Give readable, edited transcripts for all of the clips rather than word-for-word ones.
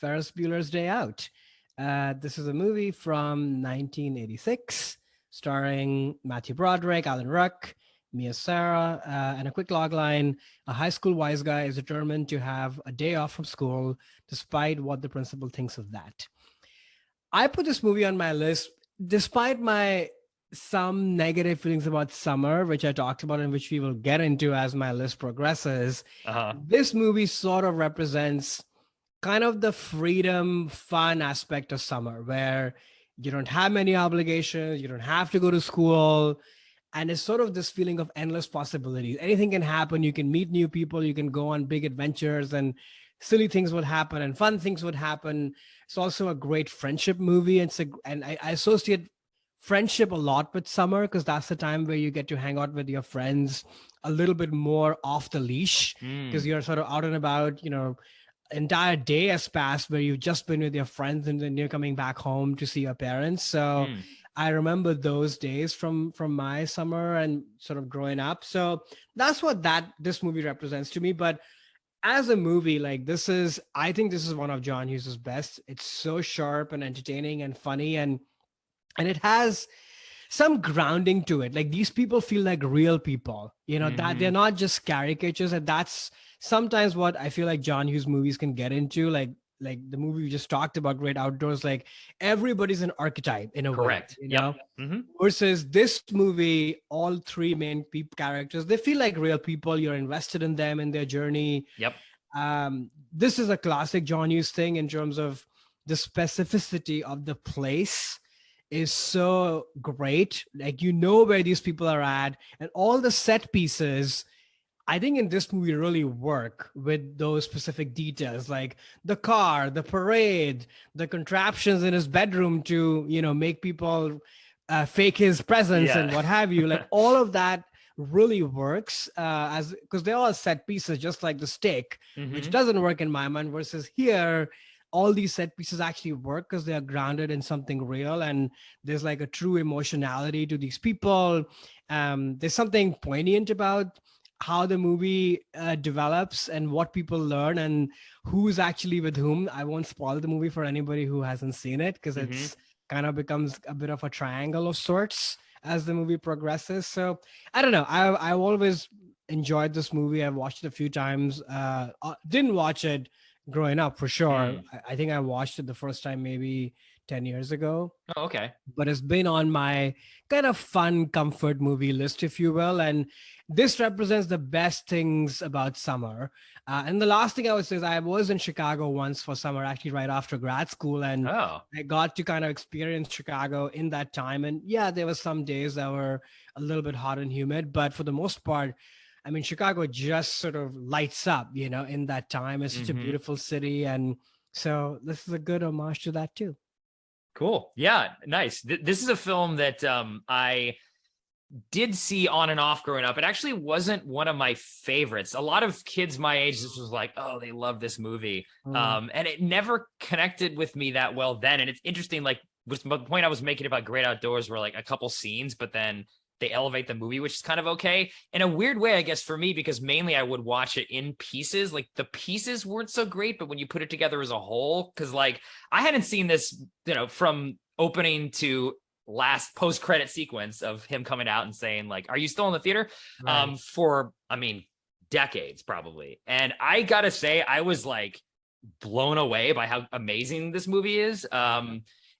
Ferris Bueller's Day Out. This is a movie from 1986 starring Matthew Broderick, Alan Ruck, Mia Sara, and a quick logline. A high school wise guy is determined to have a day off from school despite what the principal thinks of that. I put this movie on my list despite my some negative feelings about summer, which I talked about and which we will get into as my list progresses. This movie sort of represents kind of the freedom, fun aspect of summer where you don't have many obligations, you don't have to go to school. And it's sort of this feeling of endless possibilities. Anything can happen. You can meet new people, you can go on big adventures, and silly things would happen and fun things would happen. It's also a great friendship movie. And I associate friendship a lot with summer because that's the time where you get to hang out with your friends a little bit more off the leash because you're sort of out and about, entire day has passed where you've just been with your friends and then you're coming back home to see your parents. So I remember those days from my summer and sort of growing up. So that's what this movie represents to me. But as a movie, like I think this is one of John Hughes's best. It's so sharp and entertaining and funny, and it has some grounding to it. Like these people feel like real people, that they're not just caricatures. And that's sometimes what I feel like John Hughes movies can get into. Like the movie we just talked about, Great Outdoors, like everybody's an archetype in a way, versus this movie, all three main characters, they feel like real people. You're invested in them, in their journey. This is a classic John Hughes thing in terms of the specificity of the place is so great. Like, where these people are at, and all the set pieces, I think in this movie really work with those specific details, like the car, the parade, the contraptions in his bedroom to, make people fake his presence and what have you. Like all of that really works because they're all set pieces, just like the steak, which doesn't work in my mind, versus here, all these set pieces actually work because they are grounded in something real, and there's like a true emotionality to these people. There's something poignant about how the movie develops and what people learn and who's actually with whom. I won't spoil the movie for anybody who hasn't seen it because it's kind of becomes a bit of a triangle of sorts as the movie progresses. So I don't know. I've always enjoyed this movie. I've watched it a few times. Didn't watch it growing up for sure. I think I watched it the first time maybe 10 years ago. Oh, okay. But it's been on my kind of fun comfort movie list, if you will. And this represents the best things about summer. And the last thing I would say is I was in Chicago once for summer, actually right after grad school. And I got to kind of experience Chicago in that time. And yeah, there were some days that were a little bit hot and humid, but for the most part, I mean, Chicago just sort of lights up, in that time. It's such a beautiful city. And so this is a good homage to that too. Cool. Yeah, nice. This is a film that I did see on and off growing up. It actually wasn't one of my favorites. A lot of kids my age, this was like, oh, they love this movie. And it never connected with me that well then. And it's interesting, like the point I was making about Great Outdoors were like a couple scenes, but then they elevate the movie, which is kind of okay. In a weird way, I guess, for me, because mainly I would watch it in pieces. Like the pieces weren't so great, but when you put it together as a whole, because like I hadn't seen this, from opening to last post-credit sequence of him coming out and saying like, are you still in the theater? Right. For, decades probably. And I gotta say, I was like blown away by how amazing this movie is.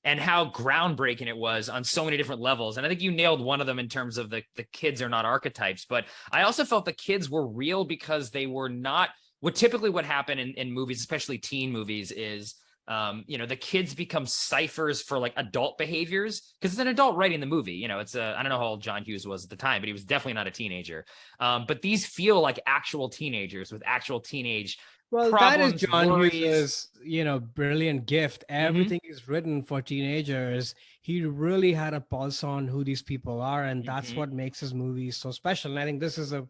And how groundbreaking it was on so many different levels. And I think you nailed one of them in terms of the kids are not archetypes, but I also felt the kids were real because they were not what happened in movies, especially teen movies, is, the kids become ciphers for like adult behaviors because it's an adult writing the movie. It's I don't know how old John Hughes was at the time, but he was definitely not a teenager. But these feel like actual teenagers with actual teenage problems, that is John worries. Hughes' brilliant gift. Everything is written for teenagers. He really had a pulse on who these people are, and that's what makes his movies so special. And I think this is a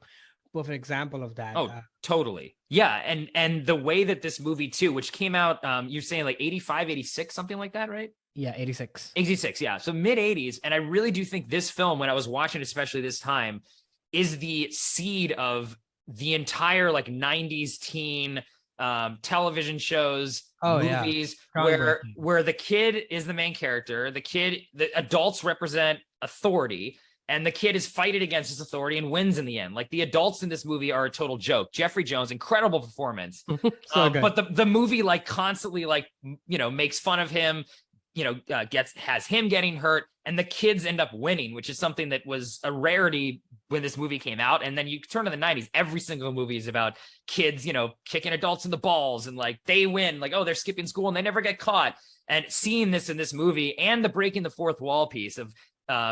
perfect example of that. Oh, totally. Yeah. And the way that this movie too, which came out, you're saying like 85, 86, something like that, right? Yeah, 86. 86, yeah. So mid 80s. And I really do think this film, when I was watching, especially this time, is the seed of the entire like 90s teen television shows, movies, yeah. where the kid is the main character, the adults represent authority, and the kid is fighting against his authority and wins in the end. Like, the adults in this movie are a total joke. Jeffrey Jones, incredible performance. So good. But the movie like constantly like, makes fun of him, has him getting hurt, and the kids end up winning, which is something that was a rarity when this movie came out. And then you turn to the 90s, every single movie is about kids, kicking adults in the balls, and like they win, like, oh, they're skipping school and they never get caught. And seeing this in this movie, and the breaking the fourth wall piece of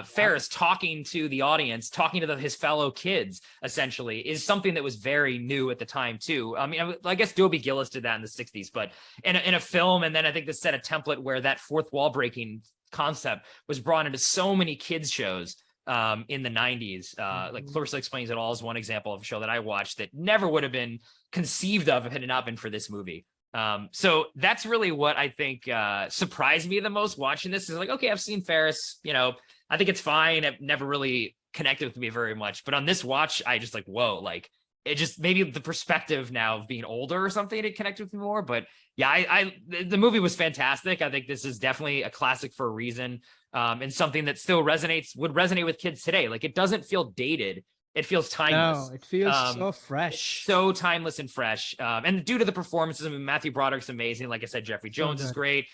Ferris talking to the audience, talking to his fellow kids, essentially, is something that was very new at the time too. I mean, I guess Dobie Gillis did that in the 60s, but in a film. And then I think this set a template where that fourth wall breaking concept was brought into so many kids shows in the 90s. Like Clarissa Explains It All is one example of a show that I watched that never would have been conceived of if it had not been for this movie. So that's really what I think surprised me the most watching this, is like, okay, I've seen Ferris, I think it's fine. It never really connected with me very much, but on this watch, I just like, whoa, like, it just, maybe the perspective now of being older or something, it connected with me more. But yeah, the movie was fantastic. I think this is definitely a classic for a reason, and something that still would resonate with kids today. Like, it doesn't feel dated. It feels timeless. No, it feels so fresh. So timeless and fresh. And due to the performances, I mean, Matthew Broderick's amazing. Like I said, Jeffrey Jones is great.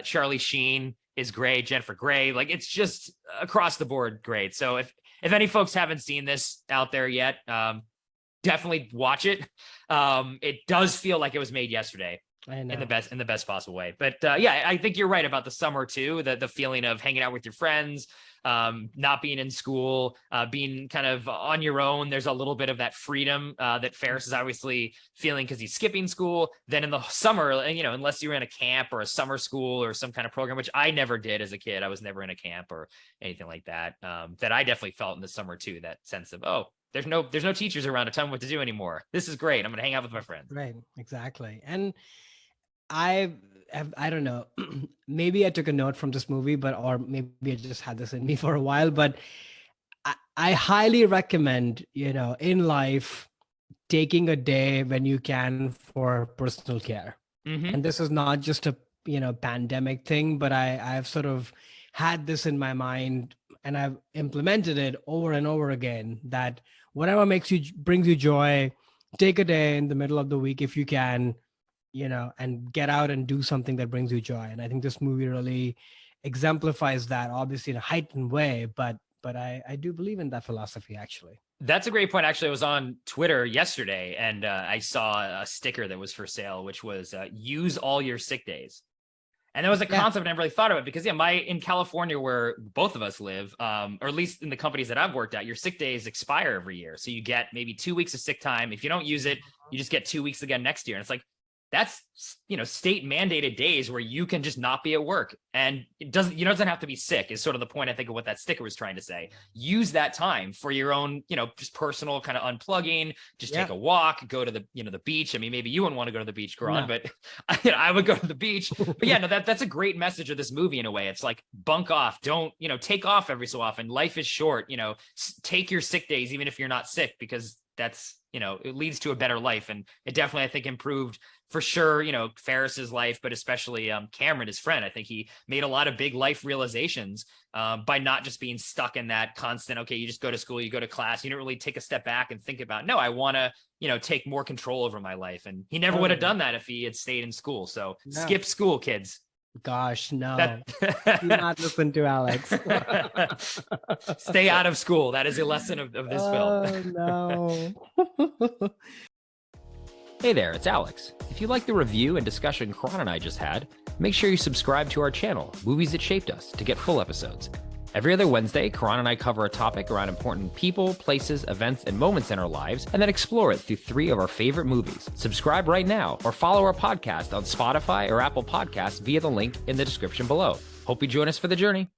Charlie Sheen is great. Jennifer Grey. Like, it's just across the board great. So if any folks haven't seen this out there yet, definitely watch it. It does feel like it was made yesterday. In the best possible way. But yeah, I think you're right about the summer too, the feeling of hanging out with your friends, not being in school, being kind of on your own. There's a little bit of that freedom that Ferris is obviously feeling because he's skipping school. Then in the summer, unless you're in a camp or a summer school or some kind of program, which I never did as a kid, I was never in a camp or anything like that, that I definitely felt in the summer too, that sense of, oh, there's no teachers around to tell me what to do anymore. This is great. I'm going to hang out with my friends. Right. Exactly. And I don't know, maybe I took a note from this movie, or maybe I just had this in me for a while, but I highly recommend, in life, taking a day when you can for personal care. Mm-hmm. And this is not just a, pandemic thing, but I've sort of had this in my mind, and I've implemented it over and over again, that whatever brings you joy, take a day in the middle of the week if you can, and get out and do something that brings you joy. And I think this movie really exemplifies that, obviously in a heightened way, but I do believe in that philosophy, actually. That's a great point. Actually, I was on Twitter yesterday, and I saw a sticker that was for sale, which was use all your sick days. And that was a concept I never really thought of it, because in California, where both of us live, or at least in the companies that I've worked at, your sick days expire every year. So you get maybe 2 weeks of sick time. If you don't use it, you just get 2 weeks again next year. And it's like, that's, state mandated days where you can just not be at work, and it doesn't have to be sick, is sort of the point, I think, of what that sticker was trying to say. Use that time for your own, just personal kind of unplugging, just take a walk, go to the, the beach. I mean, maybe you wouldn't want to go to the beach, Karan, but I would go to the beach. But yeah, no, that's a great message of this movie in a way. It's like, bunk off, don't, take off every so often. Life is short, take your sick days, even if you're not sick, because that's, it leads to a better life. And it definitely, I think, improved for sure, Ferris's life, but especially Cameron, his friend. I think he made a lot of big life realizations by not just being stuck in that constant, okay, you just go to school, you go to class, you don't really take a step back and think about, no, I want to, take more control over my life. And he never would have done that if he had stayed in school. So skip school, kids. Gosh, no. Do not listen to Alex. Stay out of school. That is a lesson of this film. No. Hey there, it's Alex. If you like the review and discussion Karan and I just had, make sure you subscribe to our channel, Movies That Shaped Us, to get full episodes. Every other Wednesday, Karan and I cover a topic around important people, places, events, and moments in our lives, and then explore it through 3 of our favorite movies. Subscribe right now, or follow our podcast on Spotify or Apple Podcasts via the link in the description below. Hope you join us for the journey.